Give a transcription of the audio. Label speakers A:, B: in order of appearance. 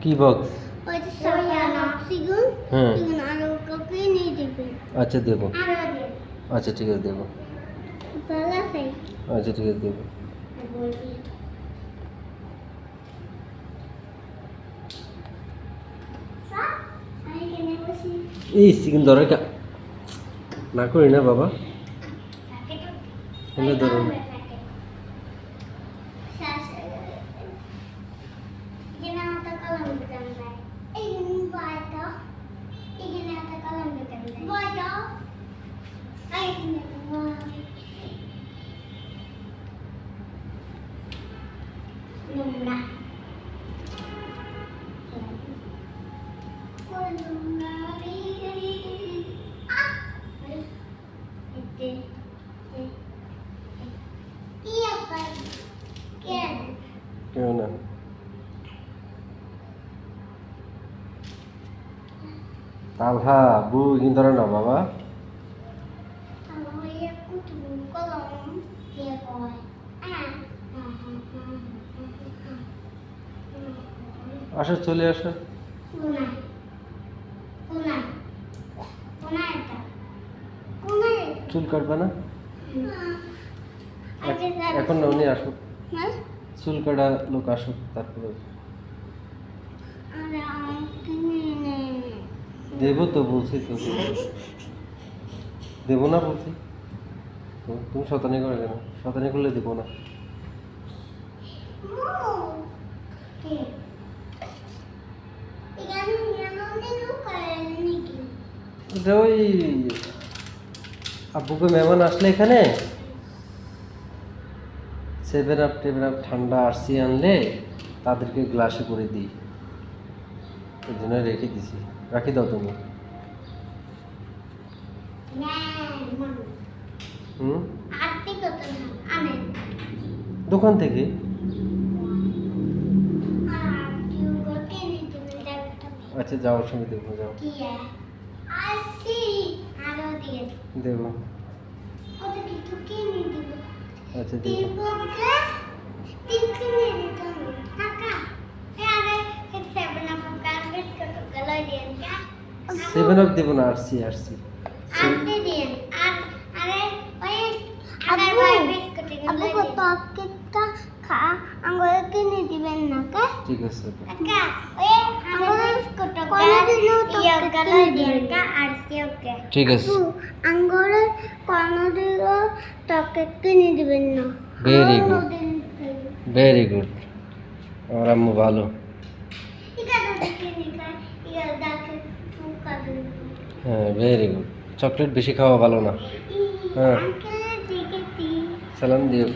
A: কি বক্স?
B: ওই যে সাবান অক্সিজেন
A: হ্যাঁ
B: এগুলো আরো কাউকে নিয়ে দিবে
A: আচ্ছা দেবো।
B: আরো দিয়ে
A: আচ্ছা ঠিক আছে দেবো।
B: ভালো আছে
A: আচ্ছা ঠিক আছে দেবো।
B: আমি কেনে বসি
A: এই চিকেন দরকার না করি না বাবা, এনে ধরুন। কেউ না। তালহা বু কিন্তু ধরে না বাবা। আসো চলে আসো। চুল কাটবে না এখন না, উনি আসুক, চুল কাটা লোক আসুক তারপরে দেবো তো, বলছি তো দেবো না বলছি তো। তুমি শতানি করে কেন? শতানি করলে দেবো না। এটা ওই আব্বুকে মেহমান আসলে এখানে 7 আপ ঠান্ডা আরসি আনলে তাদেরকে গ্লাসে করে দিই, এই জন্য রেখে দিছি। রাখি দাও তুমি। হুম দোকান থেকে। আচ্ছা যাওয়ার সময় দেবো, যাও দেবো। আচ্ছা দেবো। 7 আপ দেবো না, আরসি আরসি। ঠিক আছে ঠিক আছে।
B: আঙ্গুরের কোনোদিনও টকে কিনে দিবেন না।
A: ভেরি গুড ভেরি গুড, আমার আম্মু ভালো। হ্যাঁ ভেরি গুড। চকলেট বেশি খাওয়া ভালো না। হ্যাঁ সালাম দিও।